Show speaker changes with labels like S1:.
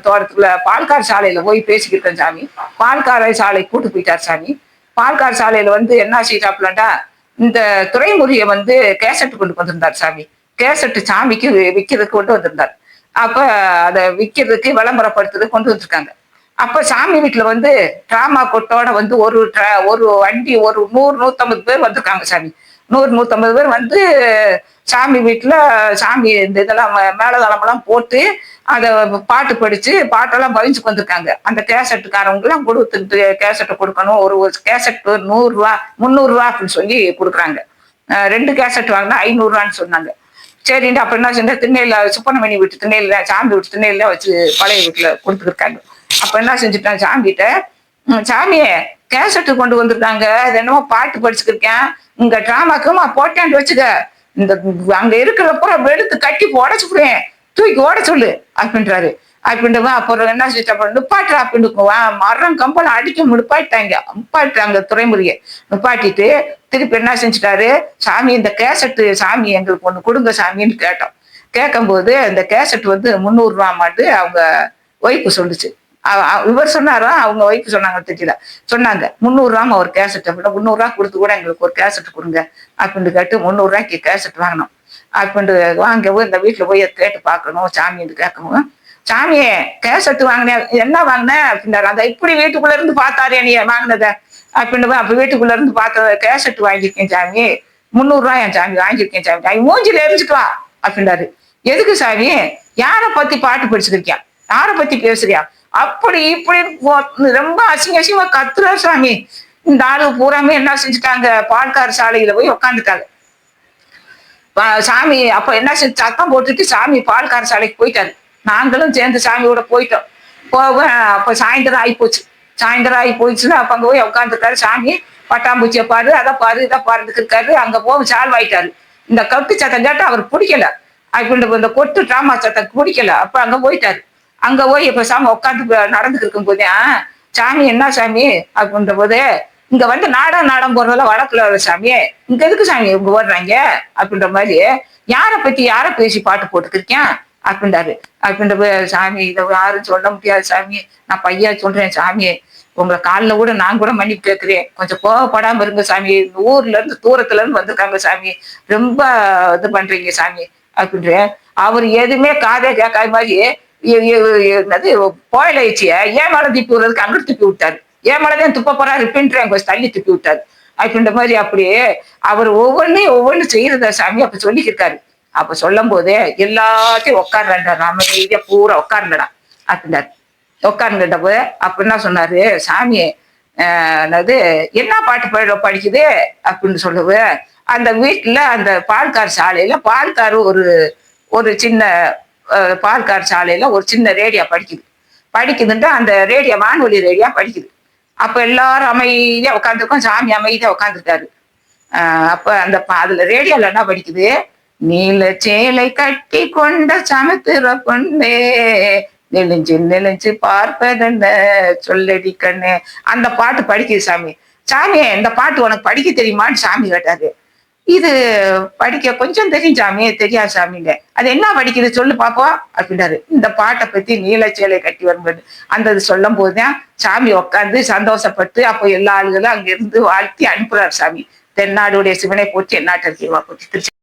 S1: தோட்டத்துல பால்கார் சாலையில போய் பேசிக்கிட்டேன் சாமி. பால்கார சாலை கூட்டு போயிட்டார் சாமி. பால்கார் சாலையில என்ன செய்தாப்லண்டா, இந்த துரைமுருக கேசட் கொண்டு வந்திருந்தார் சாமி. கேசட் சாமிக்கு விக்கிறதுக்கு கொண்டு வந்திருந்தார். அப்ப அத விக்கிறதுக்கு விளம்பரப்படுத்துறதுக்கு கொண்டு வந்திருக்காங்க. அப்ப சாமி வீட்டுல டிராமா கொட்டோட ஒரு வண்டி ஒரு 100, 150 பேர் வந்திருக்காங்க சாமி. 100, 150 பேர் சாமி வீட்டுல சாமி இந்த இதெல்லாம் மேலதளம் எல்லாம் போட்டு அத பாட்டு படிச்சு பாட்டெல்லாம் பதிஞ்சுக்கு வந்திருக்காங்க. அந்த கேசட்டுக்காரவங்க எல்லாம் கொடுத்துட்டு கேசட்டை கொடுக்கணும். ஒரு கேசட் 100 ரூபா 300 ரூபா அப்படின்னு சொல்லி கொடுக்குறாங்க. 2 கேசட் வாங்கினா 500 ரூபான்னு சொன்னாங்க. சரின்ட்டு அப்ப என்ன செஞ்சா திண்ணையில சுப்பனமணி வீட்டு திண்ணையில சாமி வீட்டு திண்ணையில வச்சு பழைய வீட்டுல கொடுத்துருக்காங்க. அப்ப என்ன செஞ்சுட்டான் சாமிகிட்ட, சாமியே கேசட்டு கொண்டு வந்திருக்காங்க, அது என்னமோ பாட்டு படிச்சுக்கிருக்கேன், உங்க டிராமாக்கும் போட்டாண்டு வச்சுக்க, இந்த அங்க இருக்கிறப்ப எடுத்து கட்டி உடச்சுடுவேன், தூக்கி ஓட சொல்லு அப்படின்றாரு. அப்படின்றவன் அப்புறம் என்ன செஞ்சா நிப்பாட்டுறா அப்படின்னு மரம் கம்பளம் அடிக்க நிப்பாட்டாங்க துறைமுறையை நிப்பாட்டிட்டு திருப்பி என்ன செஞ்சுட்டாரு, சாமி இந்த கேசட்டு சாமி எங்களுக்கு ஒண்ணு கொடுங்க சாமின்னு கேட்டோம். கேட்கும் போது இந்த கேசட் 300 ரூபா மாட்டு அவங்க ஒய்ஃபு சொல்லுச்சு. இவர் சொன்னாரா அவங்க ஒய்ஃபு சொன்னாங்க தெரியல. சொன்னாங்க 300 ரூபாமா ஒரு கேசட், அப்படின்னா 300 ரூபா கொடுத்து கூட எங்களுக்கு ஒரு கேசட் கொடுங்க அப்படின்னு கேட்டு 300 ரூபாய்க்கு கேசட் வாங்கினோம். அப்படின்ட்டு வாங்கவும் இந்த வீட்டுல போய் கேட்டு பார்க்கணும் சாமி கேட்கணும். சாமியே கேசட் வாங்கினேன், என்ன வாங்கினேன் அப்படின்னாரு. அந்த இப்படி வீட்டுக்குள்ள இருந்து பார்த்தாரு நீ வாங்கினத அப்படின்னு. அப்ப வீட்டுக்குள்ள இருந்து பார்த்த கேசட் வாங்கியிருக்கேன் சாமி, 300 ரூபாய் என் சாமி வாங்கியிருக்கேன் சாமி, மூஞ்சில எரிஞ்சுட்டு வா அப்படின்றாரு. எதுக்கு சாமி, யாரை பத்தி பாட்டு படிச்சுருக்கியா, யாரை பத்தி பேசுறியா, அப்படி இப்படி ரொம்ப அசிங்கமா கத்துறாரு சாமி. இந்த ஆளு பூராமே என்ன செஞ்சுட்டாங்க, பால்கார் சாலையில போய் உக்காந்துட்டாங்க சாமி. அப்ப என்ன செஞ்சு சத்தம் போட்டுட்டு சாமி பால்கார் சாலைக்கு போயிட்டாரு. நாங்களும் சேர்ந்து சாமியோட போயிட்டோம். அப்ப சாயந்தரம் ஆகி போச்சு. சாயந்தரம் ஆகி போயிடுச்சுன்னா அப்ப அங்க போய் உட்காந்துருக்காரு சாமி. பட்டாம்பூச்சியை பாரு, அதை பாரு, இதை பாருதுக்கு இருக்காரு. அங்க போய் சால்வாயிட்டாரு. இந்த கட்டு சத்தம் கேட்டு அவர் பிடிக்கல, அப்படின்ற இந்த கொட்டு டிராமா சத்தம் பிடிக்கல. அப்ப அங்க போயிட்டாரு. அங்க போய் இப்ப சாமி உட்காந்து நடந்துட்டு இருக்கும் போதே, சாமி என்ன சாமி அப்படின்ற போது, இங்க நாடகம் போடுறதெல்லாம் வடக்குல சாமி, இங்க எதுக்கு சாமி இவங்க ஓடுறாங்க அப்படின்ற மாதிரி, யாரை பேசி பாட்டு போட்டுக்கிருக்கேன் அப்படின்றாரு. அப்படின்ற சாமி இதை யாரும் சொல்ல முடியாது சாமி, நான் பையா சொல்றேன் சாமி, உங்களை காலில் கூட நான் கூட மன்னிப்பு கேட்கிறேன், கொஞ்சம் கோவப்படாம இருங்க சாமி, ஊர்ல இருந்து தூரத்துல இருந்து வந்திருக்காங்க சாமி, ரொம்ப இது பண்றீங்க சாமி அப்படின்ற. அவர் எதுவுமே காதே கேட்காத மாதிரி போயிலைச்சிய ஏன் மேல திப்பி விடுறதுக்கு அங்கிட்டு திப்பி விட்டாரு. ஏன் மேலதான் துப்ப போறாரு பின்றேன், கொஞ்சம் தள்ளி திப்பி விட்டாரு அப்படின்ற மாதிரி. அப்படியே அவர் ஒவ்வொன்றும் செய்யறத சாமி அப்ப சொல்லிக்கிருக்காரு. அப்ப சொல்லும் போதே எல்லாத்தையும் உட்கார்றாண்டா, அமைதியா பூரா உட்கார்ந்தடா அப்படின்றாரு. உட்கார்ந்துட்ட போது அப்ப என்ன சொன்னாரு சாமி, என்ன பாட்டு படிக்குது அப்படின்னு சொல்லுவு. அந்த வீட்டுல அந்த பால்கார் சாலையில பால்கார் ஒரு சின்ன பால்கார் சாலையில ஒரு சின்ன ரேடியா படிக்குதுன்ட்டு அந்த ரேடியா வானொலி ரேடியா படிக்குது. அப்ப எல்லாரும் அமைதியா உட்காந்துருக்கோம், சாமி அமைதியா உட்காந்துருக்காரு. அப்ப அதுல ரேடியோல என்ன படிக்குது, நீல சேலை கட்டி கொண்ட சமுத்திர பொண்ணே நெளிஞ்சு நெளிஞ்சு பார்ப்பதென்ன சொல்லடி கண்ணே, அந்த பாட்டு படிக்குது சாமி. சாமியே இந்த பாட்டு உனக்கு படிக்க தெரியுமான்னு சாமி கேட்டாரு. இது படிக்க கொஞ்சம் தெரியும் சாமி, தெரியாது சாமிங்க, அது என்ன படிக்குது சொல்லு பாப்போம் அப்படின்றாரு. இந்த பாட்டை பத்தி நீல சேலை கட்டி வரும்போது அந்த இது சொல்லும் போதுதான் சாமி உட்காந்து சந்தோஷப்பட்டு அப்போ எல்லா ஆளுகளும் அங்க இருந்து வாழ்த்தி அனுப்புறாரு சாமி. தென்னாடுடைய சிவனை போற்றி எந்நாட்டை போற்றி. திருச்சி.